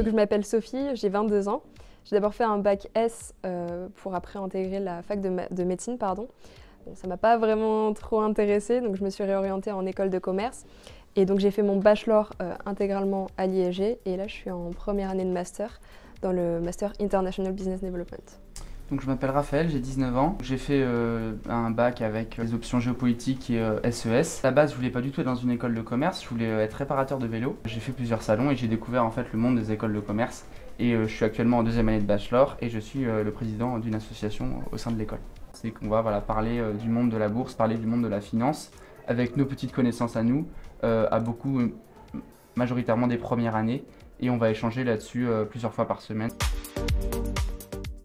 Donc je m'appelle Sophie, j'ai 22 ans. J'ai d'abord fait un bac S pour après intégrer la fac de médecine. Pardon. Bon, ça ne m'a pas vraiment trop intéressée, donc je me suis réorientée en école de commerce. Et donc j'ai fait mon bachelor intégralement à l'IEG et là je suis en première année de master dans le Master International Business Development. Donc je m'appelle Raphaël, j'ai 19 ans. J'ai fait un bac avec les options géopolitiques et SES. À la base, je voulais pas du tout être dans une école de commerce, je voulais être réparateur de vélo. J'ai fait plusieurs salons et j'ai découvert en fait le monde des écoles de commerce. Et je suis actuellement en deuxième année de bachelor et je suis le président d'une association au sein de l'école. C'est qu'on va parler du monde de la bourse, parler du monde de la finance, avec nos petites connaissances à nous, à beaucoup, majoritairement des premières années. Et on va échanger là-dessus plusieurs fois par semaine.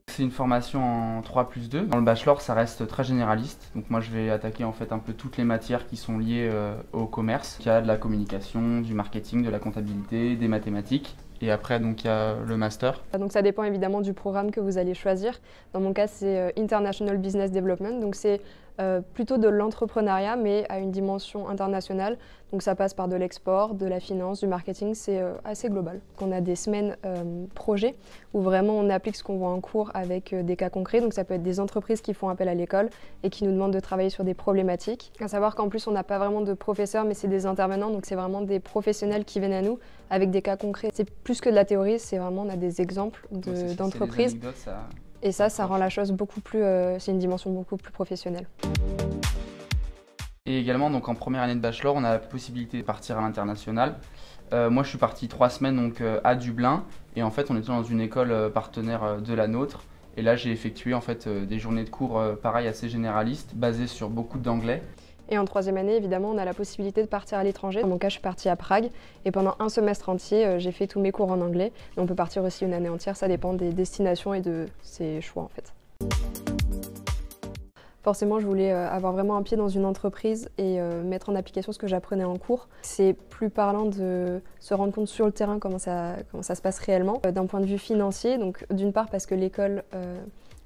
C'est une formation en 3+2. Dans le bachelor, ça reste très généraliste. Donc moi, je vais attaquer en fait un peu toutes les matières qui sont liées au commerce. Il y a de la communication, du marketing, de la comptabilité, des mathématiques. Et après, donc, il y a le master. Donc ça dépend évidemment du programme que vous allez choisir. Dans mon cas, c'est International Business Development. Donc c'est plutôt de l'entrepreneuriat, mais à une dimension internationale. Donc ça passe par de l'export, de la finance, du marketing, c'est assez global. On a des semaines projets où vraiment on applique ce qu'on voit en cours avec des cas concrets. Donc ça peut être des entreprises qui font appel à l'école et qui nous demandent de travailler sur des problématiques. À savoir qu'en plus on n'a pas vraiment de professeurs, mais c'est des intervenants, donc c'est vraiment des professionnels qui viennent à nous avec des cas concrets. C'est plus que de la théorie, c'est vraiment, on a des exemples d'entreprises. Et ça rend la chose beaucoup plus, c'est une dimension beaucoup plus professionnelle. Et également, donc en première année de bachelor, on a la possibilité de partir à l'international. Moi, je suis parti 3 semaines donc, à Dublin. Et en fait, on était dans une école partenaire de la nôtre. Et là, j'ai effectué en fait des journées de cours pareil assez généralistes, basées sur beaucoup d'anglais. Et en troisième année, évidemment, on a la possibilité de partir à l'étranger. Dans mon cas, je suis partie à Prague et pendant un semestre entier, j'ai fait tous mes cours en anglais. Mais on peut partir aussi une année entière, ça dépend des destinations et de ses choix en fait. Forcément, je voulais avoir vraiment un pied dans une entreprise et mettre en application ce que j'apprenais en cours. C'est plus parlant de se rendre compte sur le terrain comment ça se passe réellement. D'un point de vue financier, donc d'une part parce que l'école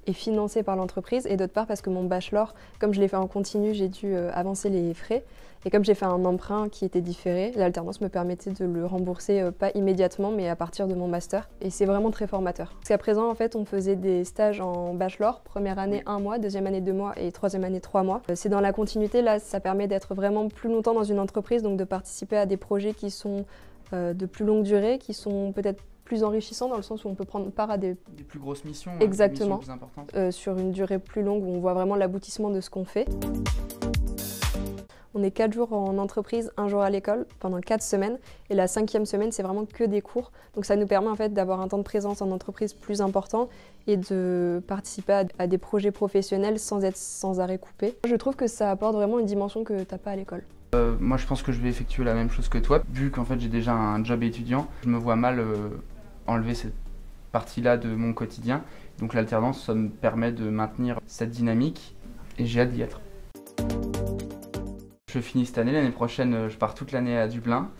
est financée par l'entreprise et d'autre part parce que mon bachelor, comme je l'ai fait en continu, j'ai dû avancer les frais. Et comme j'ai fait un emprunt qui était différé, l'alternance me permettait de le rembourser pas immédiatement mais à partir de mon master. Et c'est vraiment très formateur. Parce qu'à présent, en fait, on faisait des stages en bachelor, première année 1 mois, deuxième année 2 mois et troisième année 3 mois. C'est dans la continuité, là, ça permet d'être vraiment plus longtemps dans une entreprise, donc de participer à des projets qui sont de plus longue durée, qui sont peut-être plus enrichissants dans le sens où on peut prendre part à des plus grosses missions, exactement, des missions plus importantes. Sur une durée plus longue où on voit vraiment l'aboutissement de ce qu'on fait. On est 4 jours en entreprise, 1 jour à l'école pendant 4 semaines et la 5e semaine c'est vraiment que des cours. Donc ça nous permet en fait d'avoir un temps de présence en entreprise plus important et de participer à des projets professionnels sans être sans arrêt coupé. Je trouve que ça apporte vraiment une dimension que t'as pas à l'école. Moi je pense que je vais effectuer la même chose que toi. Vu qu'en fait j'ai déjà un job étudiant, je me vois mal enlever cette partie-là de mon quotidien. Donc l'alternance ça me permet de maintenir cette dynamique et j'ai hâte d'y être. Je finis cette année, l'année prochaine je pars toute l'année à Dublin.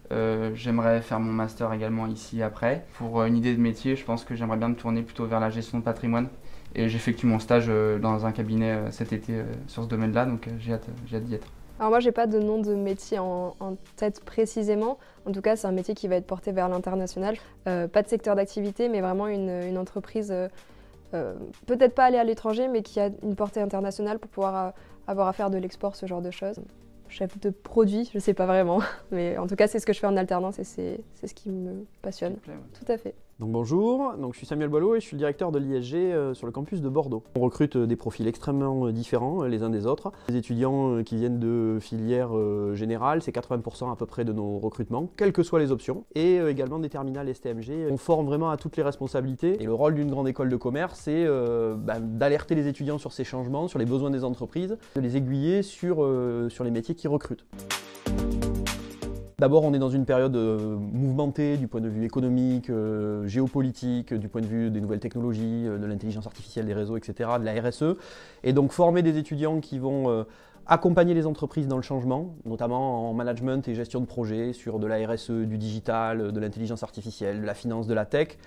J'aimerais faire mon master également ici après. Pour une idée de métier, je pense que j'aimerais bien me tourner plutôt vers la gestion de patrimoine. Et j'effectue mon stage dans un cabinet cet été sur ce domaine-là, donc j'ai hâte d'y être. Alors moi j'ai pas de nom de métier en tête précisément, en tout cas c'est un métier qui va être porté vers l'international. Pas de secteur d'activité mais vraiment une entreprise, peut-être pas aller à l'étranger mais qui a une portée internationale pour pouvoir avoir à faire de l'export, ce genre de choses. Chef de produit, je sais pas vraiment, mais en tout cas c'est ce que je fais en alternance et c'est ce qui me passionne. Tout à fait. Donc bonjour, je suis Samuel Boileau et je suis le directeur de l'ISG sur le campus de Bordeaux. On recrute des profils extrêmement différents les uns des autres. Les étudiants qui viennent de filières générales, c'est 80% à peu près de nos recrutements, quelles que soient les options, et également des terminales STMG. On forme vraiment à toutes les responsabilités et le rôle d'une grande école de commerce, c'est d'alerter les étudiants sur ces changements, sur les besoins des entreprises, de les aiguiller sur les métiers qu'ils recrutent. D'abord, on est dans une période mouvementée du point de vue économique, géopolitique, du point de vue des nouvelles technologies, de l'intelligence artificielle, des réseaux, etc., de la RSE. Et donc former des étudiants qui vont accompagner les entreprises dans le changement, notamment en management et gestion de projet, sur de la RSE, du digital, de l'intelligence artificielle, de la finance, de la tech.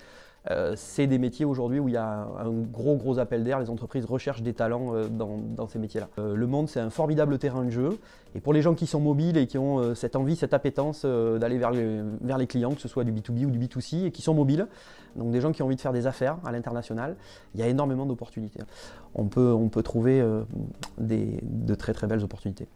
C'est des métiers aujourd'hui où il y a un gros appel d'air. Les entreprises recherchent des talents dans ces métiers-là. Le monde, c'est un formidable terrain de jeu. Et pour les gens qui sont mobiles et qui ont cette envie, cette appétence d'aller vers les clients, que ce soit du B2B ou du B2C, et qui sont mobiles, donc des gens qui ont envie de faire des affaires à l'international, il y a énormément d'opportunités. On peut trouver de très belles opportunités.